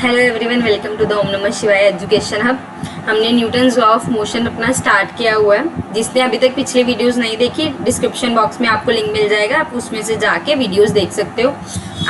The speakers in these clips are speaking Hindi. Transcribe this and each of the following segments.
Hello everyone, welcome to the Om Namah Shivaya education hub. हमने न्यूटन्स लॉ ऑफ मोशन अपना स्टार्ट किया हुआ है। जिसने अभी तक पिछले वीडियोस नहीं देखी, डिस्क्रिप्शन बॉक्स में आपको लिंक मिल जाएगा, आप उसमें से जाके वीडियोस देख सकते हो।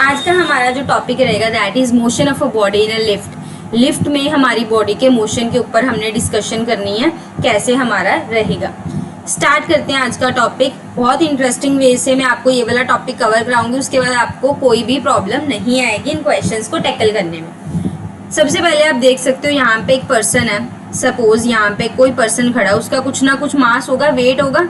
आज का हमारा जो टॉपिक रहेगा that is motion of a body in a lift. Lift में हमारी बॉडी के मोशन के ऊपर हमने डिस्कशन करनी है, कैसे हमारा रहेगा। स्टार्ट करते हैं आज का टॉपिक। बहुत इंटरेस्टिंग वे से मैं आपको ये वाला टॉपिक कवर कराऊंगी, उसके बाद आपको कोई भी प्रॉब्लम नहीं आएगी इन क्वेश्चंस को टैकल करने में। सबसे पहले आप देख सकते हो यहाँ पे एक पर्सन है। सपोज यहाँ पे कोई पर्सन खड़ा है, उसका कुछ ना कुछ मास होगा, वेट होगा।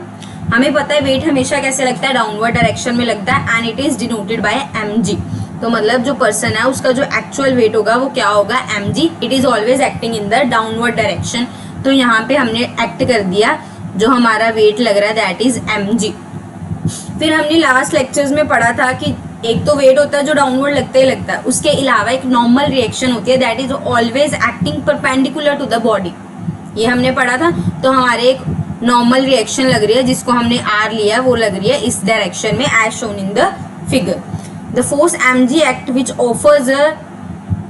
हमें पता है वेट हमेशा कैसे लगता है, डाउनवर्ड डायरेक्शन में लगता है and it is denoted by mg। तो मतलब जो पर्सन है उसका जो एक्चुअल वेट होगा वो क्या होगा, mg। It is always acting in the downward direction. तो यहाँ पे हमने एक्ट कर दिया, जो हमारा वेट लग रहा है दैट इज mg। फिर हमने लास्ट लेक्चर्स में पढ़ा था कि एक तो वेट होता है जो डाउनवर्ड लगता ही लगता है, उसके अलावा एक नॉर्मल रिएक्शन होती है that is always acting perpendicular to the body. ये हमने पढ़ा था। तो हमारे एक नॉर्मल रिएक्शन लग रही है जिसको हमने आर लिया, वो लग रही है इस डायरेक्शन में as shown in the figure. The force mg act which offers a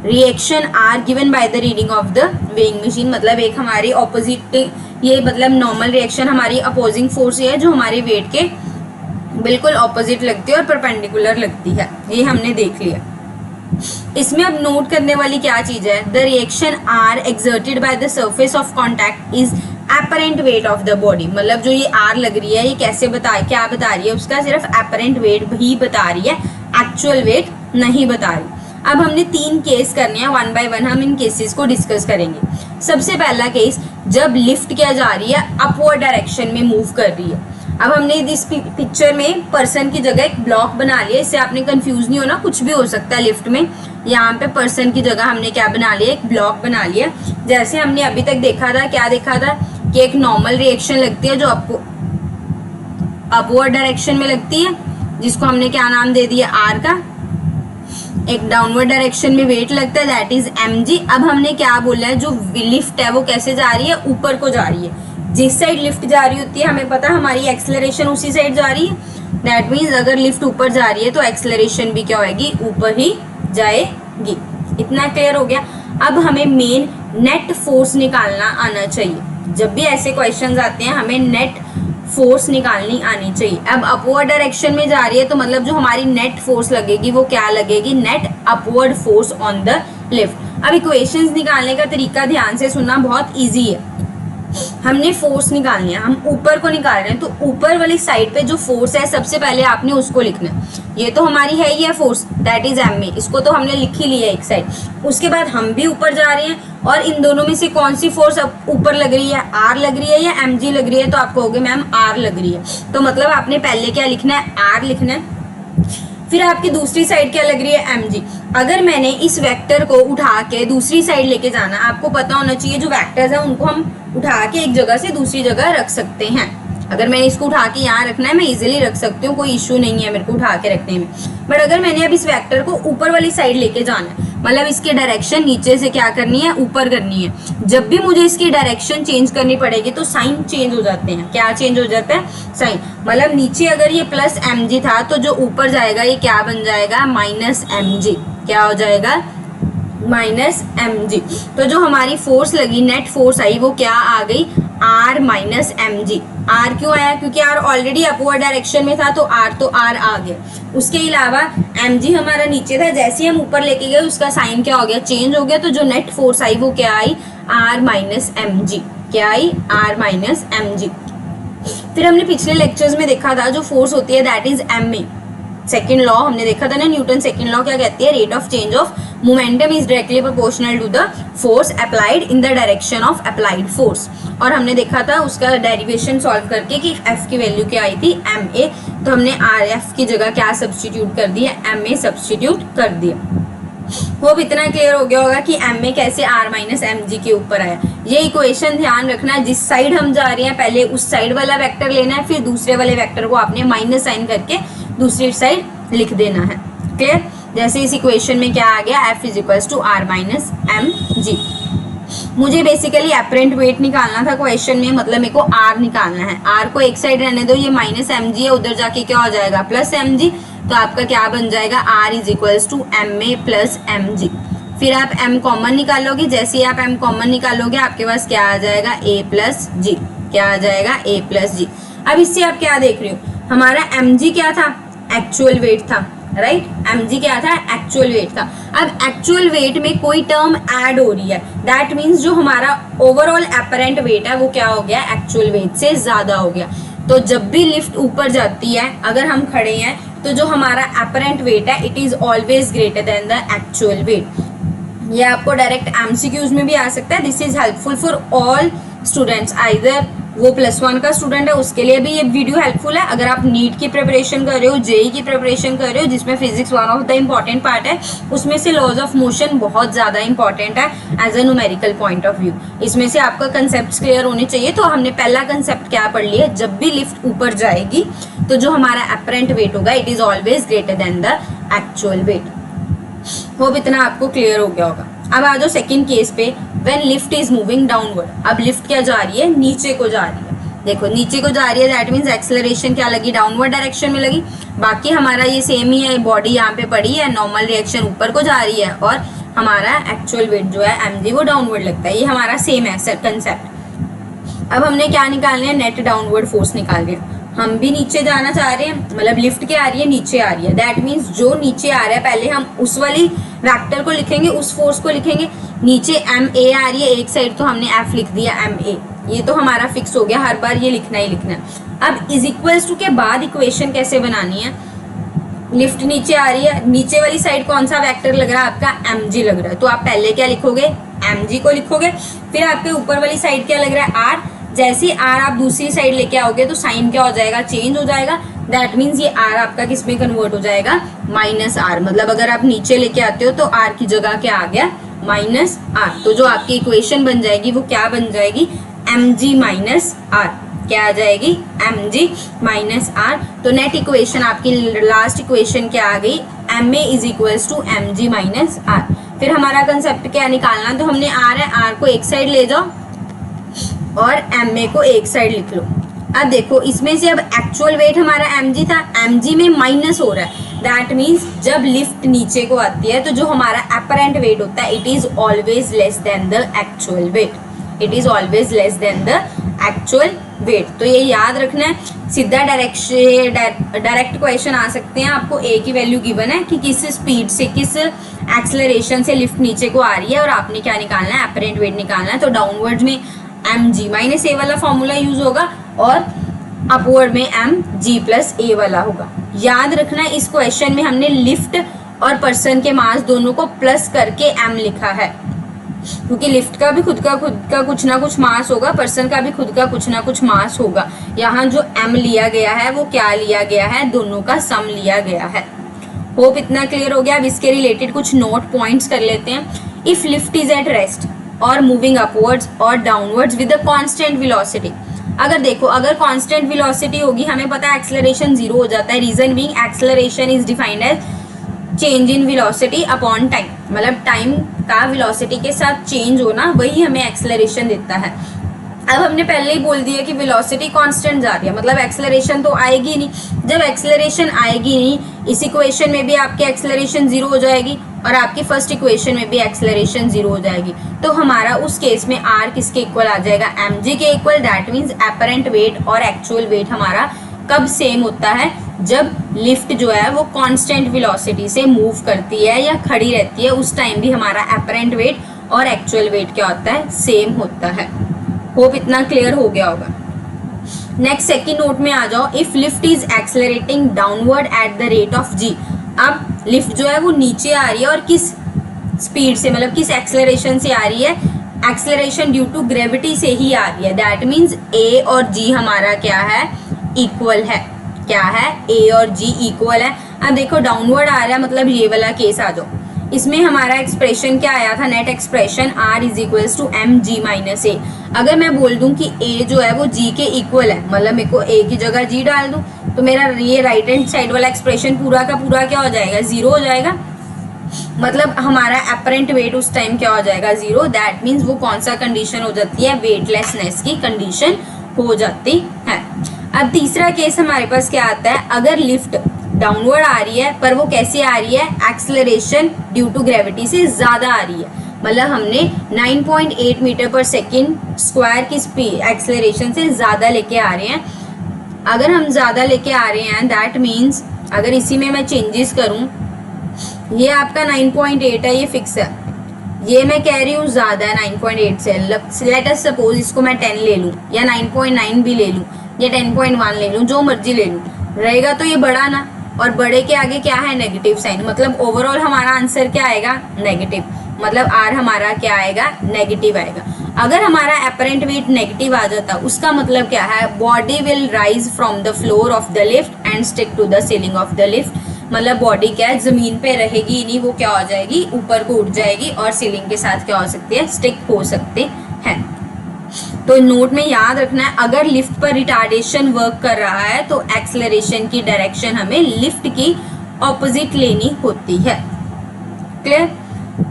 reaction are given by the reading of the weighing machine. मतलब एक हमारी ऑपोजिट, ये मतलब नॉर्मल रिएक्शन हमारी अपोजिंग फोर्स है जो हमारे वेट के बिल्कुल ऑपोजिट लगती है और परपेंडिकुलर लगती है। ये हमने देख लिया। इसमें अब नोट करने वाली क्या चीज है, the reaction are exerted by the surface of contact is apparent weight of the body. मतलब जो ये आर लग रही है, ये कैसे क्या बता रही है, उसका सिर्फ एपरेंट वेट ही बता रही है, एक्चुअल वेट नहीं बता रही। अब हमने 3 केस करने हैं, 1 बाय 1 हम इन केसेस को डिस्कस करेंगे। सबसे पहला केस, जब लिफ्ट क्या जा रही है, अपवर्ड डायरेक्शन में मूव कर रही है। अब हमने इस पिक्चर में पर्सन की जगह एक ब्लॉक बना लिया, इससे आपने कंफ्यूज नहीं होना, कुछ भी हो सकता है लिफ्ट में। यहाँ पे पर्सन की जगह हमने क्या बना लिया, एक ब्लॉक बना लिया। जैसे हमने अभी तक देखा था, क्या देखा था कि एक नॉर्मल रिएक्शन लगती है जो आपको अपवर्ड डायरेक्शन में लगती है, जिसको हमने क्या नाम दे दिया, आर का। एक डाउनवर्ड डायरेक्शन में वेट लगता है दैट इज mg। अब हमने क्या बोला है, जो लिफ्ट है वो कैसे जा रही है, ऊपर को जा रही है। जिस साइड लिफ्ट जा रही होती है हमें पता हमारी एक्सेलरेशन उसी साइड जा रही है। दैट मीन्स अगर लिफ्ट ऊपर जा रही है तो एक्सेलरेशन भी क्या होगी, ऊपर ही जाएगी। इतना क्लियर हो गया। अब हमें मेन नेट फोर्स निकालना आना चाहिए। जब भी ऐसे क्वेश्चंस आते हैं हमें नेट फोर्स निकालनी आनी चाहिए। अब अपवर्ड डायरेक्शन में जा रही है तो मतलब जो हमारी नेट फोर्स लगेगी वो क्या लगेगी, net upward force on the lift. अब इक्वेशंस निकालने का तरीका ध्यान से सुनना, बहुत इजी है। हमने फोर्स निकालनी है, हम ऊपर को निकाल रहे हैं, तो ऊपर वाली साइड पे जो फोर्स है सबसे पहले आपने उसको लिखना है। ये तो हमारी है ही है फोर्स, दैट इज ma। इसको तो हमने लिख ही लिया एक साइड। उसके बाद हम भी ऊपर जा रहे हैं और इन दोनों में से कौन सी फोर्स अब ऊपर लग रही है, आर लग रही है या mg लग रही है, तो आप कहोगे मैम आर लग रही है। तो मतलब आपने पहले क्या लिखना है, आर लिखना है। फिर आपकी दूसरी साइड क्या लग रही है, mg। अगर मैंने इस वेक्टर को उठा के दूसरी साइड लेके जाना, आपको पता होना चाहिए जो वेक्टर्स है उनको हम उठा के एक जगह से दूसरी जगह रख सकते हैं। अगर मैंने इसको उठा के यहाँ रखना है, मैं इजीली रख सकती हूँ, कोई इश्यू नहीं है मेरे को उठा के रखने में। बट अगर मैंने अब इस वेक्टर को ऊपर वाली साइड लेके जाना है, मतलब इसकी डायरेक्शन नीचे से क्या करनी है, ऊपर करनी है। जब भी मुझे इसकी डायरेक्शन चेंज करनी पड़ेगी तो साइन चेंज हो जाते हैं। क्या चेंज हो जाता है, साइन। मतलब नीचे अगर ये प्लस mg था तो जो ऊपर जाएगा ये क्या बन जाएगा, माइनस mg। क्या हो जाएगा, माइनस mg। तो जो हमारी फोर्स लगी, नेट फोर्स आई, वो क्या आ गई, r माइनस mg। r क्यों आया, क्योंकि r ऑलरेडी अपवर्ड डायरेक्शन में था तो r तो r आ गया। उसके अलावा mg हमारा नीचे था, जैसे हम ऊपर लेके गए उसका साइन क्या हो गया, चेंज हो गया। तो जो नेट फोर्स आई वो क्या आई, r माइनस mg। क्या आई, r माइनस mg। फिर हमने पिछले लेक्चर्स में देखा था जो फोर्स होती है that is ma। Second law हमने देखा था ना, न्यूटन सेकेंड लॉ क्या कहती है, rate of change of momentum is directly proportional to the force applied in the direction of applied force. और हमने देखा था उसका डेरिवेशन सॉल्व करके कि f की वैल्यू क्या आई थी, ma। तो हमने rf की जगह क्या सब्स्टिट्यूट कर दिया, ma सब्स्टिट्यूट कर दिया। होप इतना क्लियर हो गया होगा कि ma कैसे r माइनस mg के ऊपर आया। ये इक्वेशन ध्यान रखना है, जिस साइड हम जा रहे हैं पहले उस साइड वाला वेक्टर लेना है, फिर दूसरे वाले वेक्टर को आपने माइनस साइन करके दूसरी साइड लिख देना है। क्लियर। जैसे इस इक्वेशन में क्या आ गया, f is equals to r minus mg। मुझे बेसिकली एपरेंट वेट निकालना था क्वेश्चन में, मतलब मेरे को r निकालना है। r को एक साइड रहने दो, ये माइनस mg है, उधर जाके क्या हो जाएगा, प्लस mg। तो आपका क्या बन जाएगा, r is equals to ma plus mg। फिर आप m कॉमन निकालोगे, जैसे ही आप m कॉमन निकालोगे आपके पास क्या आ जाएगा a प्लस जी, क्या आ जाएगा a प्लस जी। अब इससे आप क्या देख रहे हो, हमारा mg क्या था, एक्चुअल वेट था, राइट, mg क्या था, एक्चुअल वेट था। अब एक्चुअल वेट में कोई टर्म ऐड हो रही है, दैट मीन्स जो हमारा ओवरऑल एपरेंट वेट है वो क्या हो गया, एक्चुअल वेट से ज्यादा हो गया। तो जब भी लिफ्ट ऊपर जाती है, अगर हम खड़े हैं तो जो हमारा एपरेंट वेट है it is always greater than the actual wait. ये आपको डायरेक्ट एमसीक्यूज में भी आ सकता है। This is helpful for all students, either वो +1 का स्टूडेंट है उसके लिए भी ये वीडियो हेल्पफुल है, अगर आप नीट की प्रिपरेशन कर रहे हो, जेई की प्रिपरेशन कर रहे हो जिसमें physics one of the important part है, उसमें से लॉज ऑफ मोशन बहुत ज़्यादा इंपॉर्टेंट है as a numerical point of view. इसमें से आपका कंसेप्ट क्लियर होने चाहिए। तो हमने पहला कंसेप्ट क्या पढ़ लिया, जब भी लिफ्ट ऊपर जाएगी तो जो हमारा एपरेंट वेट होगा it is always greater than the actual wait. Hope इतना आपको क्लियर हो गया होगा। अब आ जाओ सेकंड केस पे, when lift is moving downward. अब लिफ्ट क्या जा रही है, नीचे को जा रही है, देखो नीचे को जा रही है, दैट मीन्स एक्सेलरेशन क्या लगी, डाउनवर्ड डायरेक्शन में लगी। बाकी हमारा ये सेम ही है, बॉडी यहाँ पे पड़ी है, नॉर्मल रिएक्शन ऊपर को जा रही है और हमारा एक्चुअल वेट जो है mg वो डाउनवर्ड लगता है। ये हमारा सेम है सर कंसेप्ट। अब हमने क्या निकालना है, नेट डाउनवर्ड फोर्स निकाल रहे हैं। हम भी नीचे जाना चाह रहे हैं, मतलब लिफ्ट क्या आ रही है, नीचे आ रही है, दैट मीन्स जो नीचे आ रहा है पहले हम उस वाली वेक्टर को लिखेंगे, उस फोर्स को लिखेंगे। नीचे ma आ रही है एक साइड, तो हमने f लिख दिया ma, ये तो हमारा फिक्स हो गया, हर बार ये लिखना ही लिखना है। अब इज इक्वल्स टू के बाद इक्वेशन कैसे बनानी है, लिफ्ट नीचे आ रही है, नीचे वाली साइड कौन सा वेक्टर लग रहा है आपका, mg लग रहा है, तो आप पहले क्या लिखोगे, mg को लिखोगे। फिर आपके ऊपर वाली साइड क्या लग रहा है, r, जैसे ही r आप दूसरी साइड लेके आओगे तो साइन क्या हो जाएगा, चेंज हो जाएगा। दैट मीन्स ये r आपका किस में कन्वर्ट हो जाएगा, -r। मतलब अगर आप नीचे लेके आते हो तो r की जगह क्या आ गया, -r। तो जो आपकी इक्वेशन बन जाएगी वो क्या बन जाएगी, mg - r। क्या आ जाएगी, mg - r। तो नेट इक्वेशन आपकी लास्ट इक्वेशन क्या आ गई, ma = mg - r। फिर हमारा कंसेप्ट क्या निकालना, तो हमने r है, r को एक साइड ले जाओ और ma को एक साइड लिख लो। अब देखो इसमें से अब एक्चुअल वेट हमारा mg था, mg में माइनस हो रहा है, दैट मीन्स जब लिफ्ट नीचे को आती है तो जो हमारा एपरेंट वेट होता है it is always less than the actual wait, it is always less than the actual wait. तो ये याद रखना है। सीधा डायरेक्ट क्वेश्चन आ सकते हैं, आपको a की वैल्यू गिवन है कि किस स्पीड से, किस एक्सेलरेशन से लिफ्ट नीचे को आ रही है और आपने क्या निकालना है, एपरेंट वेट निकालना है। तो डाउनवर्ड में mg - a वाला फॉर्मूला यूज होगा और अपवर्ड में mg + a वाला होगा। याद रखना इस क्वेश्चन में हमने लिफ्ट और पर्सन के मास दोनों को प्लस करके m लिखा है, क्योंकि लिफ्ट का भी खुद का कुछ ना कुछ मास होगा, पर्सन का भी खुद का कुछ ना कुछ मास होगा। यहाँ जो m लिया गया है वो क्या लिया गया है, दोनों का सम लिया गया है। होप इतना क्लियर हो गया। अब इसके रिलेटेड कुछ नोट पॉइंट्स कर लेते हैं। If lift is at rest और मूविंग अपवर्ड्स और downwards with a constant velocity. अगर देखो, अगर कांस्टेंट वेलोसिटी होगी, हमें पता है एक्सेलरेशन 0 हो जाता है। Reason being acceleration is defined as change in velocity upon time, मतलब टाइम का वेलोसिटी के साथ चेंज होना, वही हमें एक्सेलरेशन देता है। अब हमने पहले ही बोल दिया कि वेलोसिटी कांस्टेंट जा रही है, मतलब एक्सेलरेशन तो आएगी नहीं। जब एक्सेलरेशन आएगी नहीं, इस इक्वेशन में भी आपकी एक्सेलरेशन 0 हो जाएगी और आपकी फर्स्ट इक्वेशन में भी एक्सेलरेशन 0 हो जाएगी। तो हमारा उस केस में r किसके इक्वल आ जाएगा, mg के equal. That means apparent wait और एक्चुअल वेट हमारा कब सेम होता है, जब लिफ्ट जो है वो कांस्टेंट वेलोसिटी से मूव करती है या खड़ी रहती है, उस टाइम भी हमारा एपरेंट वेट और एक्चुअल वेट क्या होता है, सेम होता है। होप इतना क्लियर हो गया होगा। नेक्स्ट सेकंड नोट में आ जाओ। If lift is accelerating downward at the rate of g। अब लिफ्ट जो है वो नीचे आ रही है और किस स्पीड से, मतलब किस एक्सेलरेशन से आ रही है, एक्सेलरेशन ड्यू टू ग्रेविटी से ही आ रही है। दैट मीन्स a और g हमारा क्या है, इक्वल है। क्या है, a और g इक्वल है। अब देखो डाउनवर्ड आ रहा है, मतलब ये वाला केस आ जाओ। इसमें हमारा एक्सप्रेशन क्या आया था, net expression r = mg - a। अगर मैं बोल दूं कि a जो है वो g के इक्वल है, मतलब मेरे को a की जगह g डाल दूं, तो मेरा ये राइट हैंड साइड वाला एक्सप्रेशन पूरा का पूरा क्या हो जाएगा, 0 हो जाएगा। मतलब हमारा एपरेंट वेट उस टाइम क्या हो जाएगा, 0। दैट मीन्स वो कौन सा कंडीशन हो जाती है, वेटलेसनेस की कंडीशन हो जाती है। अब तीसरा केस हमारे पास क्या आता है, अगर लिफ्ट डाउनवर्ड आ रही है, पर वो कैसी आ रही है, एक्सेलरेशन ड्यू टू ग्रेविटी से ज़्यादा आ रही है। मतलब हमने 9.8 मीटर पर सेकेंड स्क्वायर की स्पीड एक्सेलरेशन से ज़्यादा लेके आ रहे हैं। अगर हम ज़्यादा लेके आ रहे हैं दैट मीन्स अगर इसी में मैं चेंजेस करूं, ये आपका 9.8 है, ये फिक्स है, ये मैं कह रही हूँ ज़्यादा है 9.8 से। लेट अस सपोज इसको मैं 10 ले लूँ या 9.9 भी ले लूँ या 10.1 ले लूँ, जो मर्जी ले लूँ, रहेगा तो ये बड़ा ना, और बड़े के आगे क्या है, नेगेटिव साइन। मतलब ओवरऑल हमारा आंसर क्या आएगा, नेगेटिव। मतलब आर हमारा क्या आएगा, नेगेटिव आएगा। अगर हमारा अपरेंट वेट नेगेटिव आ जाता, उसका मतलब क्या है, body will rise from the floor of the lift and stick to the ceiling of the lift. मतलब बॉडी क्या है, जमीन पे रहेगी ही नहीं, वो क्या हो जाएगी, ऊपर को उठ जाएगी और सीलिंग के साथ क्या हो सकती है, स्टिक हो सकते हैं। तो नोट में याद रखना है, अगर लिफ्ट पर रिटार्डेशन वर्क कर रहा है तो एक्सेलरेशन की डायरेक्शन हमें लिफ्ट की ऑपोजिट लेनी होती है। क्लियर?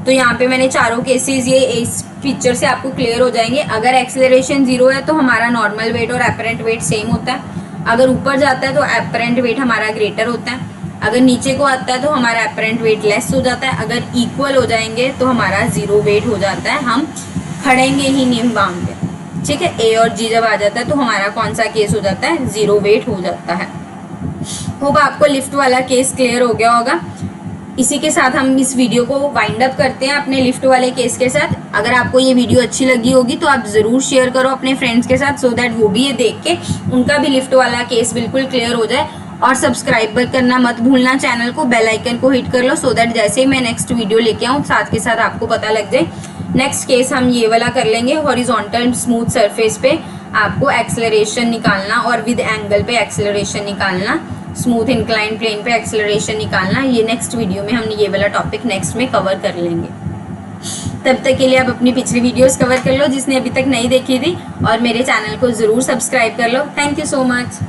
तो यहाँ पे मैंने चारों केसेस ये इस पिक्चर से आपको क्लियर हो जाएंगे। अगर एक्सेलरेशन 0 है तो हमारा नॉर्मल वेट और अपरेंट वेट सेम होता है। अगर ऊपर जाता है तो अपरेंट वेट हमारा ग्रेटर होता है। अगर नीचे को आता है तो हमारा अपरेंट वेट लेस हो जाता है। अगर इक्वल हो जाएंगे तो हमारा 0 वेट हो जाता है, हम खड़ेंगे ही नहीं वहाँ पे। ठीक है, ए और जी जब आ जाता है तो हमारा कौन सा केस हो जाता है, 0 वेट हो जाता है। होप आपको लिफ्ट वाला केस क्लियर हो गया होगा। इसी के साथ हम इस वीडियो को वाइंड अप करते हैं अपने लिफ्ट वाले केस के साथ। अगर आपको ये वीडियो अच्छी लगी होगी तो आप ज़रूर शेयर करो अपने फ्रेंड्स के साथ, सो दैट वो भी ये देख के उनका भी लिफ्ट वाला केस बिल्कुल क्लियर हो जाए। और सब्सक्राइब करना मत भूलना चैनल को, बेल आइकन को हिट कर लो, सो दैट जैसे ही मैं नेक्स्ट वीडियो लेके आऊँ साथ के साथ आपको पता लग जाए। नेक्स्ट केस हम ये वाला कर लेंगे, हॉरिजॉन्टल स्मूथ सरफेस पे आपको एक्सेलरेशन निकालना और विद एंगल पे एक्सेलरेशन निकालना, स्मूथ इंक्लाइन प्लेन पे एक्सेलरेशन निकालना। ये नेक्स्ट वीडियो में हम ये वाला टॉपिक नेक्स्ट में कवर कर लेंगे। तब तक के लिए आप अपनी पिछली वीडियोस कवर कर लो जिसने अभी तक नहीं देखी थी, और मेरे चैनल को ज़रूर सब्सक्राइब कर लो। Thank you so much.